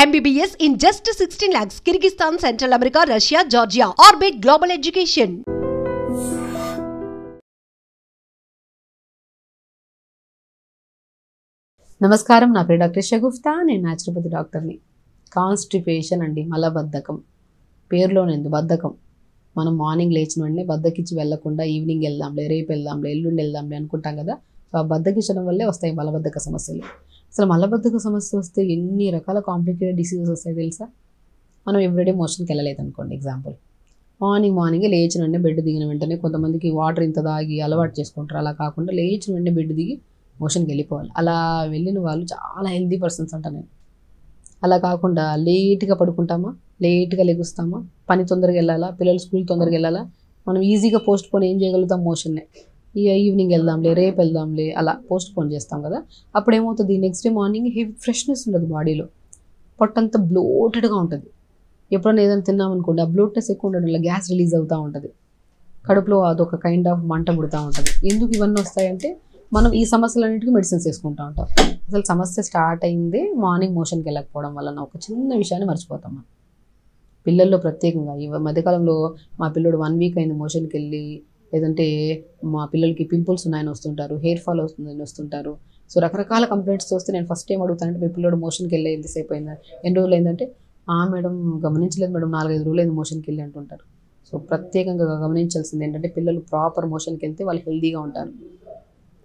MBBS in just 16 lakhs. Kyrgyzstan, Central America, Russia, Georgia. Orbit Global Education. నమస్కారం, నా పేరు doctor Shagufta. నేను naturopathy డాక్టర్ని. కాన్స్టిపేషన్ అండి, మలబద్ధకం. పేరులోనేందు బద్ధకం. మనం మార్నింగ్ లేచిన వెంటనే బద్దకిచ్చి వెళ్లకుండా ఈవినింగ్ వెళ్దాంలే, రేపు వెళ్దాంలే, ఎల్లుండి వెళ్దాంలే అనుకుంటాం కదా. సో ఆ బద్దకిచ్చడం వల్లే వస్తాయి మలబద్ధక సమస్యలు. అసలు మలబద్ధక సమస్య వస్తే ఎన్ని రకాల కాంప్లికేటెడ్ డిసీజెస్ వస్తాయి తెలుసా? మనం ఎవ్రీడే మోషన్కి వెళ్ళలేదు అనుకోండి, ఎగ్జాంపుల్. మార్నింగ్ లేచిన వెంటనే బెడ్ దిగిన వెంటనే కొంతమందికి వాటర్ ఇంత దాగి అలవాటు చేసుకుంటారు. అలా కాకుండా లేచిన వెంటనే బెడ్ దిగి మోషన్కి వెళ్ళిపోవాలి. అలా వెళ్ళిన వాళ్ళు చాలా హెల్దీ పర్సన్స్ అంట నేను. అలా కాకుండా లేట్గా పడుకుంటామా, లేట్గా లెగుస్తామా, పని తొందరగా వెళ్ళాలా, పిల్లలు స్కూల్ తొందరగా వెళ్ళాలా, మనం ఈజీగా పోస్ట్ పోన్ ఏం చేయగలుగుతాం? మోషన్నే. ఈవినింగ్ వెళ్దాంలే, రేపు వెళ్దాంలే, అలా పోస్ట్ పోన్ చేస్తాం కదా. అప్పుడు ఏమవుతుంది? Next day morning heavy freshness ఉండదు బాడీలో. పొట్టంతా బ్లోటెడ్గా ఉంటుంది. ఎప్పుడైనా ఏదైనా తిన్నామనుకోండి, ఆ బ్లోట్నెస్ ఎక్కువ ఉండడం వల్ల గ్యాస్ రిలీజ్ అవుతూ ఉంటుంది. కడుపులో అదొక కైండ్ ఆఫ్ మంట పుడుతూ ఉంటుంది. ఎందుకు ఇవన్నీ వస్తాయంటే మనం ఈ సమస్యలన్నింటికి మెడిసిన్స్ వేసుకుంటూ ఉంటాం. అసలు సమస్య స్టార్ట్ అయిందే మార్నింగ్ మోషన్కి వెళ్ళకపోవడం వలన. ఒక చిన్న విషయాన్ని మర్చిపోతాం మనం. పిల్లల్లో ప్రత్యేకంగా ఈ మధ్యకాలంలో మా పిల్లడు 1 వీక్ అయింది మోషన్కి వెళ్ళి, లేదంటే మా పిల్లలకి పింపుల్స్ ఉన్నాయని వస్తుంటారు, హెయిర్ ఫాల్ వస్తుందని వస్తుంటారు. సో రకరకాల కంప్లైంట్స్ వస్తే నేను ఫస్ట్ ఏం అడుగుతానంటే, మీ పిల్లడు మోషన్కి వెళ్ళి ఎంతసేపు అయిందా, ఎన్ని రోజులు అయిందంటే, మేడం గమనించలేదు మేడం, 4-5 రోజులు అయింది మోషన్కి వెళ్ళి అంటుంటారు. సో ప్రత్యేకంగా గమనించాల్సింది ఏంటంటే, పిల్లలు ప్రాపర్ మోషన్కి వెళ్తే వాళ్ళు హెల్తీగా ఉంటారు.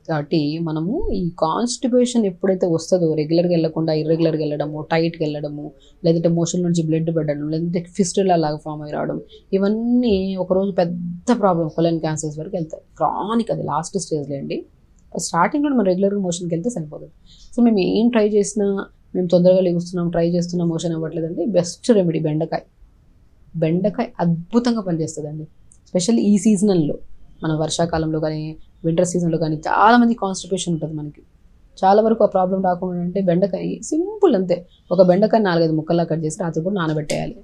కాబట్టి మనము ఈ కాన్స్టిపేషన్ ఎప్పుడైతే వస్తుందో, రెగ్యులర్గా వెళ్ళకుండా ఇర్రెగ్యులర్గా వెళ్ళడము, టైట్గా వెళ్ళడము, లేదంటే మోషన్ నుంచి బ్లడ్ పడడం, లేదంటే ఫిస్టులా లాగా ఫామ్ అయ్యి రావడం, ఇవన్నీ ఒకరోజు పెద్ద ప్రాబ్లం, కొలన్ క్యాన్సర్స్ వరకు వెళ్తాయి. క్రానిక్, అది లాస్ట్ స్టేజ్లో అండి. స్టార్టింగ్లో మనం రెగ్యులర్గా మోషన్కి వెళ్తే సరిపోతుంది. సో మేము ఏం ట్రై చేసినా, మేము తొందరగా లేస్తున్నాం, ట్రై చేస్తున్నాం, మోషన్ అవ్వట్లేదండి. బెస్ట్ రెమెడీ బెండకాయ అద్భుతంగా పనిచేస్తుందండి. స్పెషల్లీ ఈ సీజనల్లో, మన వర్షాకాలంలో కానీ వింటర్ సీజన్లో కానీ చాలామంది కాన్స్టిపేషన్ ఉంటుంది మనకి. చాలా వరకు ఆ ప్రాబ్లం రాకుండా అంటే బెండకాయ సింపుల్ అంతే. ఒక బెండకాయ 4-5 ముక్కల్లా కట్ చేసి రాత్రి కూడా నానబెట్టేయాలి.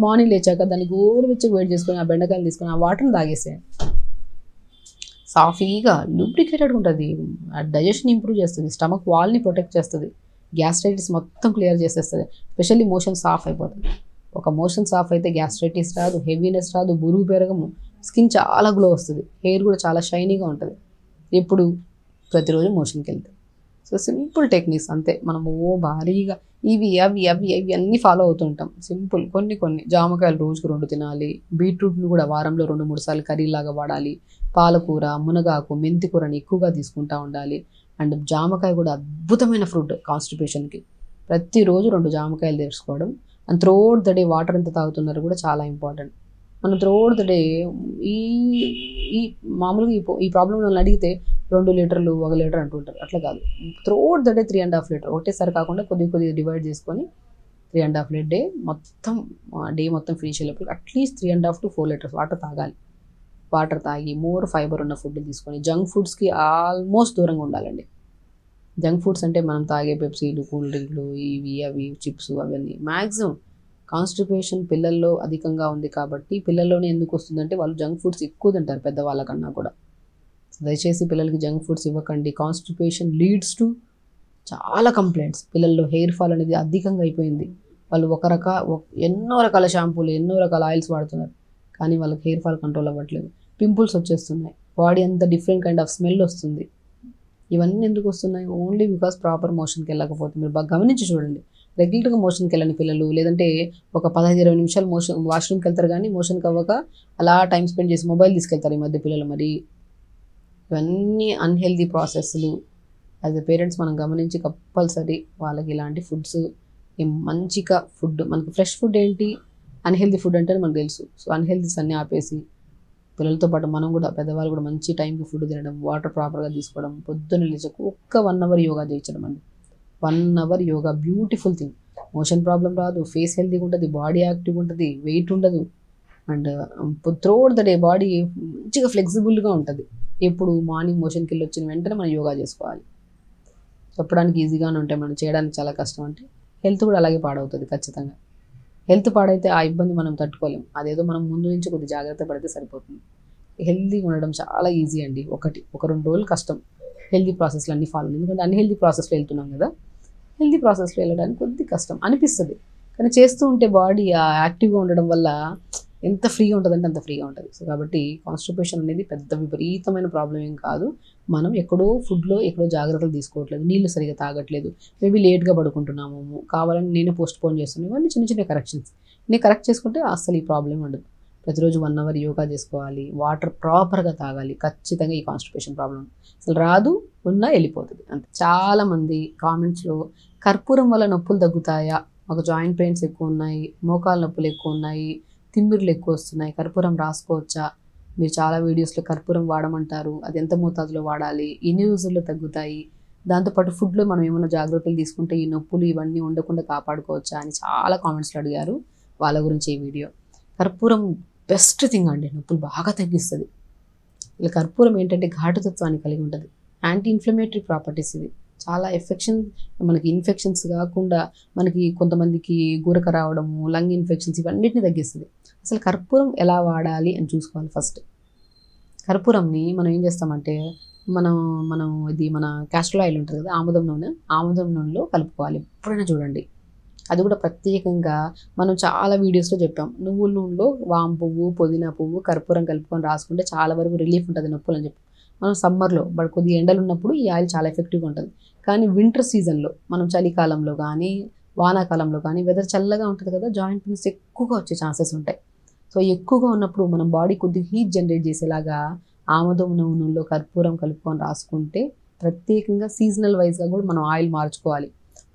మార్నింగ్ లేచాక దాన్ని గోరువెచ్చగా వేడి చేసుకొని ఆ బెండకాయలు తీసుకొని ఆ వాటర్ని తాగేసేయండి. సాఫీగా లూబ్రికేటెడ్గా ఉంటుంది. డైజెషన్ ఇంప్రూవ్ చేస్తుంది, స్టమక్ వాల్ని ప్రొటెక్ట్ చేస్తుంది, గ్యాస్ట్రైటిస్ మొత్తం క్లియర్ చేసేస్తుంది. స్పెషల్లీ మోషన్ సాఫ్ అయిపోతుంది. ఒక మోషన్ సాఫ్ అయితే గ్యాస్ట్రైటిస్ రాదు, హెవీనెస్ రాదు, బురుగు పెరగము, స్కిన్ చాలా గ్లో వస్తుంది, హెయిర్ కూడా చాలా షైనీగా ఉంటుంది ఎప్పుడు ప్రతిరోజు మోషన్కి వెళ్తే. సో సింపుల్ టెక్నిక్స్ అంతే. మనము భారీగా ఇవి అవి అన్నీ ఫాలో అవుతుంటాం. సింపుల్ కొన్ని జామకాయలు రోజుకు 2 తినాలి. బీట్రూట్ని కూడా వారంలో 2-3 సార్లు కర్రీలాగా వాడాలి. పాలకూర, మునగాకు, మెంతి కూరని ఎక్కువగా తీసుకుంటూ ఉండాలి. అండ్ జామకాయ కూడా అద్భుతమైన ఫ్రూట్ కాన్స్టిపేషన్కి. ప్రతిరోజు 2 జామకాయలు తీసుకోవడం. And throughout the day water ఎంత తాగుతున్నారు కూడా చాలా ఇంపార్టెంట్. మనం త్రూఅవుట్ ద డే ఈ మామూలుగా ఈ ప్రాబ్లం వాళ్ళని అడిగితే 2 లీటర్లు 1 లీటర్ అంటుంటారు. అట్లా కాదు, త్రూఅవుట్ ద డే 3.5 లీటర్, ఒకటేసారి కాకుండా కొద్దిగా డివైడ్ చేసుకొని 3.5 లీటర్ డే మొత్తం ఫినిష్ అయ్యేటప్పుడు అట్లీస్ట్ 3.5 to 4 లీటర్స్ వాటర్ తాగాలి. వాటర్ తాగి మోర్ ఫైబర్ ఉన్న ఫుడ్ తీసుకొని, జంక్ ఫుడ్స్కి ఆల్మోస్ట్ దూరంగా ఉండాలండి. జంక్ ఫుడ్స్ అంటే మనం తాగే పెప్సీలు, కూల్ డ్రింక్లు, ఇవి అవి చిప్స్, అవన్నీ మ్యాక్సిమం. కాన్స్టిపేషన్ పిల్లల్లో అధికంగా ఉంది కాబట్టి, పిల్లల్లోనే ఎందుకు వస్తుందంటే వాళ్ళు జంక్ ఫుడ్స్ ఎక్కువ తింటారు పెద్దవాళ్ళకన్నా కూడా. దయచేసి పిల్లలకి జంక్ ఫుడ్స్ ఇవ్వకండి. కాన్స్టిపేషన్ లీడ్స్ టు చాలా కంప్లైంట్స్. పిల్లల్లో హెయిర్ ఫాల్ అనేది అధికంగా అయిపోయింది. వాళ్ళు ఎన్నో రకాల షాంపూలు, ఎన్నో రకాల ఆయిల్స్ వాడుతున్నారు, కానీ వాళ్ళకి హెయిర్ ఫాల్ కంట్రోల్ అవ్వట్లేదు. పింపుల్స్ వచ్చేస్తున్నాయి, బాడీ అంతా డిఫరెంట్ కైండ్ ఆఫ్ స్మెల్ వస్తుంది. ఇవన్నీ ఎందుకు వస్తున్నాయి? ఓన్లీ బికాస్ ప్రాపర్ మోషన్కి వెళ్ళకపోతే. మీరు బాగా గమనించి చూడండి. రెగ్యులర్గా మోషన్కి వెళ్ళని పిల్లలు, లేదంటే ఒక 15-20 నిమిషాలు వాష్రూమ్కి వెళ్తారు, కానీ మోషన్కి అవ్వక అలా టైం స్పెండ్ చేసి మొబైల్ తీసుకెళ్తారు ఈ మధ్య పిల్లలు. మరి ఇవన్నీ అన్హెల్దీ ప్రాసెస్లు. యాజ్ ఎ పేరెంట్స్ మనం గమనించి కంపల్సరీ వాళ్ళకి ఇలాంటి ఫుడ్స్, మంచిగా ఫుడ్, మనకి ఫ్రెష్ ఫుడ్ ఏంటి, అన్హెల్దీ ఫుడ్ అంటే మనకు తెలుసు. సో అన్హెల్దీస్ అన్నీ ఆపేసి పిల్లలతో పాటు మనం కూడా, పెద్దవాళ్ళు కూడా మంచి టైంకి ఫుడ్ తినడం, వాటర్ ప్రాపర్గా తీసుకోవడం, పొద్దున్న లేచకు ఒక్క 1 అవర్ యోగా చేయించడం అండి. 1 hour yoga beautiful thing. Motion problem రాదు, ఫేస్ హెల్తీగా ఉంటుంది, బాడీ యాక్టివ్గా ఉంటుంది, వెయిట్ ఉండదు. And throughout the day body మంచిగా ఫ్లెక్సిబుల్గా ఉంటుంది. ఎప్పుడు మార్నింగ్ మోషన్కి వెళ్ళి వచ్చిన వెంటనే మనం యోగా చేసుకోవాలి. చెప్పడానికి ఈజీగానే ఉంటాయి, మనం చేయడానికి చాలా కష్టం. అంటే హెల్త్ కూడా అలాగే పాడవుతుంది ఖచ్చితంగా. హెల్త్ పాడైతే ఆ ఇబ్బంది మనం తట్టుకోలేము. అదేదో మనం ముందు నుంచి కొద్ది జాగ్రత్త పడితే సరిపోతుంది. హెల్తీగా ఉండడం చాలా ఈజీ అండి. ఒక 2 రోజులు కష్టం హెల్తీ ప్రాసెస్లు అన్నీ ఫాలో. ఎందుకంటే అన్హెల్దీ ప్రాసెస్లో వెళ్తున్నాం కదా. హెల్తీ ప్రాసెస్లో వెళ్ళడానికి కొద్ది కష్టం అనిపిస్తుంది, కానీ చేస్తూ ఉంటే బాడీ యాక్టివ్గా ఉండడం వల్ల ఎంత ఫ్రీగా ఉంటుందంటే అంత ఫ్రీగా ఉంటుంది. సో కాబట్టి కాన్స్టిపేషన్ అనేది పెద్ద విపరీతమైన ప్రాబ్లం ఏం కాదు. మనం ఎక్కడో ఫుడ్లో ఎక్కడో జాగ్రత్తలు తీసుకోవట్లేదు, నీళ్ళు సరిగా తాగట్లేదు, మేబీ లేట్గా పడుకుంటున్నాము, కావాలని నేనే పోస్ట్ పోన్ చేస్తున్నాను, ఇవన్నీ చిన్న చిన్న కరెక్షన్స్. నేను కరెక్ట్ చేసుకుంటే అసలు ఈ ప్రాబ్లం ఉండదు. ప్రతిరోజు 1 అవర్ యోగా చేసుకోవాలి, వాటర్ ప్రాపర్గా తాగాలి, ఖచ్చితంగా ఈ కాన్స్టిపేషన్ ప్రాబ్లం అసలు రాదు, ఉన్నా వెళ్ళిపోతుంది అంతే. చాలామంది కామెంట్స్లో కర్పూరం వల్ల నొప్పులు తగ్గుతాయా, మాకు జాయింట్ పెయిన్స్ ఎక్కువ ఉన్నాయి, మోకాలు నొప్పులు ఎక్కువ ఉన్నాయి, తిమ్మిర్లు ఎక్కువ వస్తున్నాయి, కర్పూరం రాసుకోవచ్చా, మీరు చాలా వీడియోస్లో కర్పూరం వాడమంటారు, అది ఎంత మోతాదులో వాడాలి, ఎన్ని రోజుల్లో తగ్గుతాయి, దాంతోపాటు ఫుడ్లో మనం ఏమైనా జాగ్రత్తలు తీసుకుంటే ఈ నొప్పులు ఇవన్నీ ఉండకుండా కాపాడుకోవచ్చా అని చాలా కామెంట్స్లో అడిగారు. వాళ్ళ గురించి ఈ వీడియో. కర్పూరం బెస్ట్ థింగ్ అండి, నొప్పులు బాగా తగ్గిస్తుంది. ఇలా కర్పూరం ఏంటంటే ఘాటుతత్వాన్ని కలిగి ఉంటుంది, యాంటీ ఇన్ఫ్లమేటరీ ప్రాపర్టీస్ ఇది. చాలా మనకి ఇన్ఫెక్షన్స్ కాకుండా మనకి కొంతమందికి గురక రావడము, లంగ్ ఇన్ఫెక్షన్స్ ఇవన్నిటిని తగ్గిస్తుంది. అసలు కర్పూరం ఎలా వాడాలి అని చూసుకోవాలి ఫస్ట్. కర్పూరంని మనం ఏం చేస్తామంటే మనం ఇది మన క్యాస్టర్ ఆయిల్ ఉంటుంది కదా, ఆముదం నూనెలో కలుపుకోవాలి ఎప్పుడైనా చూడండి. అది కూడా ప్రత్యేకంగా మనం చాలా వీడియోస్లో చెప్పాం, నువ్వుల నూనెలో వాము పువ్వు, పుదీనా పువ్వు, కర్పూరం కలుపుకొని రాసుకుంటే చాలా వరకు రిలీఫ్ ఉంటుంది నొప్పులు అని చెప్పి. మనం సమ్మర్లో కొద్దిగా ఎండలు ఉన్నప్పుడు ఈ ఆయిల్ చాలా ఎఫెక్టివ్గా ఉంటుంది. కానీ వింటర్ సీజన్లో మనం చలికాలంలో కానీ వానాకాలంలో కానీ వెదర్ చల్లగా ఉంటుంది కదా, జాయింట్ పెయిన్స్ ఎక్కువగా వచ్చే ఛాన్సెస్ ఉంటాయి. సో ఎక్కువగా ఉన్నప్పుడు మనం బాడీ కొద్దిగా హీట్ జనరేట్ చేసేలాగా ఆముదం నూనెలో కర్పూరం కలుపుకొని రాసుకుంటే, ప్రత్యేకంగా సీజనల్ వైజ్గా కూడా మనం ఆయిల్ మార్చుకోవాలి.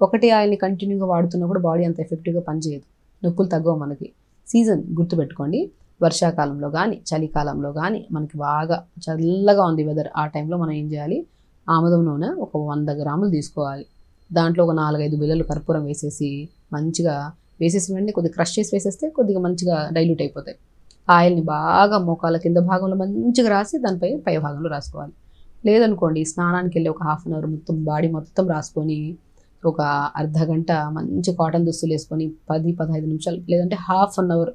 ఒకటే ఆయిల్ని కంటిన్యూగా వాడుతున్నప్పుడు బాడీ అంత ఎఫెక్టివ్గా పనిచేయదు, నొప్పులు తగ్గవు మనకి. సీజన్ గుర్తుపెట్టుకోండి, వర్షాకాలంలో కానీ చలికాలంలో కానీ మనకి బాగా చల్లగా ఉంది వెదర్, ఆ టైంలో మనం ఏం చేయాలి, ఆముదం నూనె ఒక 100 గ్రాములు తీసుకోవాలి. దాంట్లో ఒక 4-5 బిళ్ళలు కర్పూరం వేసేసి మంచిగా వెంటనే కొద్దిగా క్రష్ చేసి వేసేస్తే కొద్దిగా మంచిగా డైల్యూట్ అయిపోతాయి. ఆయిల్ని బాగా మోకాల కింద భాగంలో మంచిగా రాసి దానిపై పై భాగంలో రాసుకోవాలి. లేదనుకోండి స్నానానికి వెళ్ళి ఒక 1/2 అవర్ మొత్తం బాడీ మొత్తం రాసుకొని ఒక అర్ధగంట మంచి కాటన్ దుస్తులు వేసుకొని 10-15 నిమిషాలు లేదంటే 1/2 అవర్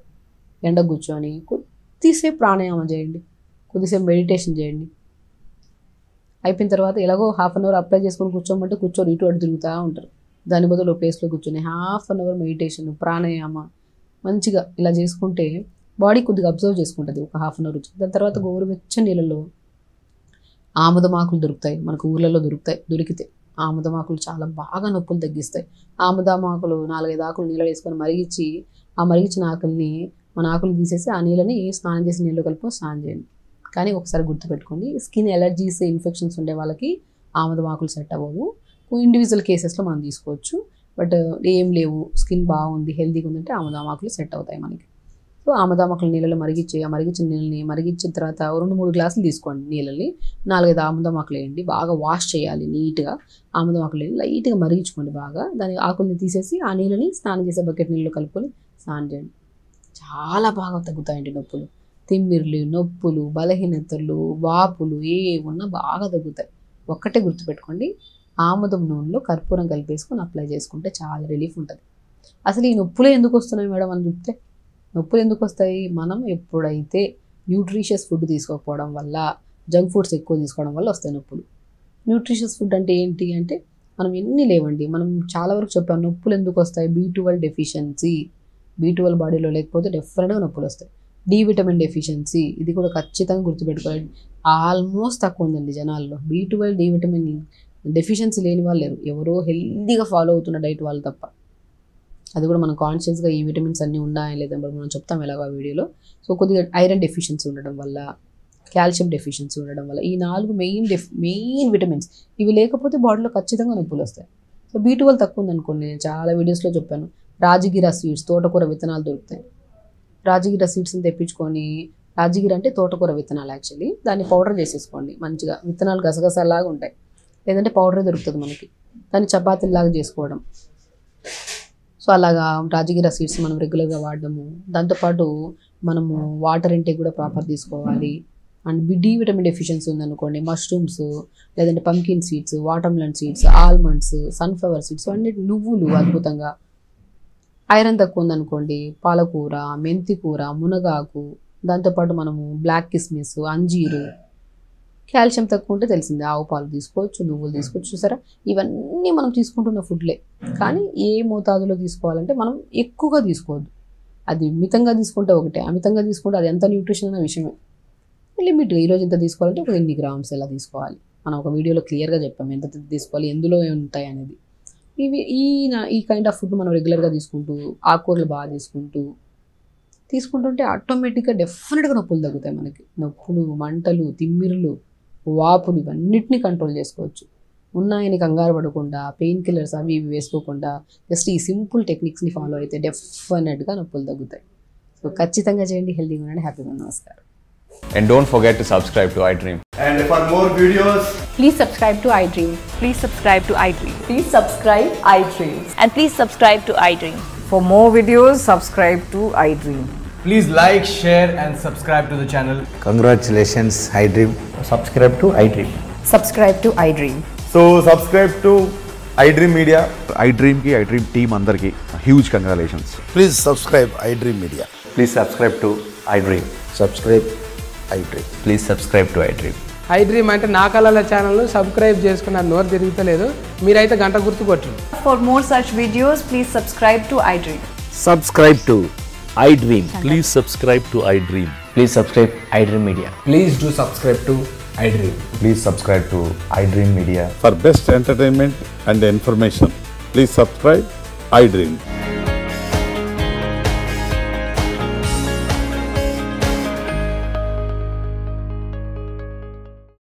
ఎండ కూర్చొని కొద్దిసేపు ప్రాణాయామం చేయండి, కొద్దిసేపు మెడిటేషన్ చేయండి. అయిపోయిన తర్వాత ఎలాగో 1/2 అవర్ అప్లై చేసుకొని కూర్చోమంటే కూర్చొని ఇటు అటు తిరుగుతూ ఉంటారు. దాని బదులు ప్లేస్లో కూర్చొని 1/2 అవర్ మెడిటేషన్, ప్రాణాయామ మంచిగా ఇలా చేసుకుంటే బాడీ కొద్దిగా అబ్జర్వ్ చేసుకుంటుంది ఒక 1/2 అవర్. దాని తర్వాత గోరువెచ్చని నీళ్ళలో ఆముదమాకులు దొరుకుతాయి, మనకు ఊర్లలో దొరికితే ఆముదమాకులు చాలా బాగా నొప్పులు తగ్గిస్తాయి. ఆముదమాకులు 4-5 ఆకులు నీళ్ళు వేసుకొని మరిగించి, ఆ మరిగించిన ఆకులు తీసేసి ఆ నీళ్ళని స్నానం చేసి నీళ్ళు కలుపుకొని స్నానం చేయండి. కానీ ఒకసారి గుర్తుపెట్టుకోండి, స్కిన్ ఎలర్జీస్, ఇన్ఫెక్షన్స్ ఉండే వాళ్ళకి ఆముదమాకులు సెట్ అవ్వవు. ఇండివిజువల్ కేసెస్లో మనం తీసుకోవచ్చు, బట్ ఏం లేవు, స్కిన్ బాగుంది, హెల్తీగా ఉందంటే ఆముదమాకులు సెట్ అవుతాయి మనకి. సో ఆముదమాకులు నీళ్ళలో మరిగించిన నీళ్ళని మరిగించిన తర్వాత 2-3 గ్లాసులు తీసుకోండి నీళ్ళని, 4-5 ఆముదమాకులు వేయండి, బాగా వాష్ చేయాలి నీట్గా. ఆముదమాకులు లైట్గా మరిగించుకోండి బాగా, దాని ఆకుల్ని తీసేసి ఆ నీళ్ళని స్నానం చేసే బకెట్ నీళ్ళు కలుపుకొని స్నానం చేయండి. చాలా బాగా తగ్గుతాయండి నొప్పులు, తిమ్మిర్లు, నొప్పులు, బలహీనతలు, వాపులు ఏమున్నా బాగా తగ్గుతాయి. ఒక్కటే గుర్తుపెట్టుకోండి, ఆముదం నూనెలో కర్పూరం కలిపేసుకొని అప్లై చేసుకుంటే చాలా రిలీఫ్ ఉంటుంది. అసలు ఈ నొప్పులే ఎందుకు వస్తున్నాయి మేడం అని చెప్తే, నొప్పులు ఎందుకు వస్తాయి, మనం ఎప్పుడైతే న్యూట్రిషియస్ ఫుడ్ తీసుకోకపోవడం వల్ల, జంక్ ఫుడ్స్ ఎక్కువ తీసుకోవడం వల్ల వస్తాయి నొప్పులు. న్యూట్రిషియస్ ఫుడ్ అంటే ఏంటి అంటే మనం ఎన్ని లేవండి, మనం చాలా వరకు చెప్పాం నొప్పులు ఎందుకు వస్తాయి. B12 డెఫిషియన్సీ, B12 బాడీలో లేకపోతే డెఫినెట్గా నొప్పులు వస్తాయి. డి విటమిన్ డెఫిషియన్సీ, ఇది కూడా ఖచ్చితంగా గుర్తుపెట్టుకోవాలి. ఆల్మోస్ట్ తక్కువ ఉందండి జనాల్లో B12 డి విటమిన్ డెఫిషియన్సీ లేని వాళ్ళు లేరు, ఎవరో హెల్తీగా ఫాలో అవుతున్న డైట్ వాళ్ళు తప్ప. అది కూడా మనం కాన్షియస్గా ఈ విటమిన్స్ అన్నీ ఉన్నాయా లేదా మనం చెప్తాం ఎలాగో ఆ వీడియోలో. సో కొద్దిగా ఐరన్ డెఫిషియన్సీ ఉండడం వల్ల, కాల్షియం డెఫిషియన్సీ ఉండడం వల్ల, ఈ 4 మెయిన్ విటమిన్స్ ఇవి లేకపోతే బాడీలో ఖచ్చితంగా నొప్పులు వస్తాయి. సో B12 తక్కువ ఉందనుకోండి, నేను చాలా వీడియోస్లో చెప్పాను, రాజగిర సీడ్స్, తోటకూర విత్తనాలు దొరుకుతాయి. రాజగిర సీడ్స్ని తెప్పించుకొని, రాజగిర అంటే తోటకూర విత్తనాలు యాక్చువల్లీ, దాన్ని పౌడర్ చేసేసుకోండి మంచిగా, విత్తనాలు గసగసలాగా ఉంటాయి, లేదంటే పౌడరే దొరుకుతుంది మనకి, దాన్ని చపాతీలాగా చేసుకోవడం. సో అలాగా రాజగిర సీడ్స్ మనం రెగ్యులర్గా వాడడము. దాంతోపాటు మనము వాటర్ ఇంటేక్ కూడా ప్రాపర్ తీసుకోవాలి. అండ్ డి విటమిన్ డెఫిషియన్సీ ఉందనుకోండి, మష్రూమ్స్, లేదంటే pumpkin seeds, watermelon seeds, almonds, sunflower seeds, అన్ని నువ్వులు అద్భుతంగా. ఐరన్ తక్కువ ఉందనుకోండి, పాలకూర, మెంతి కూర, మునగాకు, దాంతోపాటు మనము బ్లాక్ కిస్మిస్, అంజీరు, కాల్షియం తక్కువ ఉంటే తెలిసిందే, ఆవు పాలు తీసుకోవచ్చు, నువ్వులు తీసుకోవచ్చు. చూసారా, ఇవన్నీ మనం తీసుకుంటున్న ఫుడ్లే. కానీ ఏ మోతాదులో తీసుకోవాలంటే మనం ఎక్కువగా తీసుకోవద్దు. అది మితంగా తీసుకుంటే ఒకటే, అమితంగా తీసుకుంటే అది ఎంత న్యూట్రిషన్ అనే విషయమే. లిమిట్, ఈరోజు ఎంత తీసుకోవాలంటే ఒక ఎన్ని గ్రామ్స్ ఎలా తీసుకోవాలి మనం ఒక వీడియోలో క్లియర్గా చెప్పాము, ఎంత తీసుకోవాలి, ఎందులో ఉంటాయి అనేది. ఈ కైండ్ ఆఫ్ ఫుడ్ మనం రెగ్యులర్గా తీసుకుంటూ, ఆకుకూరలు బాగా తీసుకుంటుంటే ఆటోమేటిక్గా డెఫినెట్గా నొప్పులు తగ్గుతాయి. మనకి నొప్పులు, మంటలు, తిమ్మిరులు, వాపులు ఇవన్నిటిని కంట్రోల్ చేసుకోవచ్చు. ఉన్నాయని కంగారు పడకుండా, పెయిన్ కిల్లర్స్ అవి ఇవి వేసుకోకుండా జస్ట్ ఈ సింపుల్ టెక్నిక్స్ని ఫాలో అయితే డెఫినెట్గా నొప్పులు తగ్గుతాయి. సో ఖచ్చితంగా చేయండి, హెల్తీగా ఉండండి, హ్యాపీగా. నమస్కారం. And don't forget to subscribe to iDream. And for more videos, please subscribe to iDream. Please subscribe to iDream. Please subscribe iDream. And please subscribe to iDream. For more videos, subscribe to iDream. please like, share and subscribe to the channel. Congratulations, iDream. Subscribe to iDream. Subscribe to iDream. So subscribe to iDream Media. iDream ki iDream team andarki huge congratulations. Please subscribe iDream Media. Please subscribe to iDream. Subscribe iDream. Please subscribe to iDream. iDream అంటే నా కళల channel subscribe చేసుకున్న నోరు తిరుగుతలేదు, మీరైతే గంట గుర్తు కొట్టండి. For more such videos, please subscribe to iDream. Subscribe to iDream. Please subscribe to iDream. Please subscribe iDream Media. Please do subscribe to iDream. Please subscribe to iDream Media. For best entertainment and information, please subscribe iDream.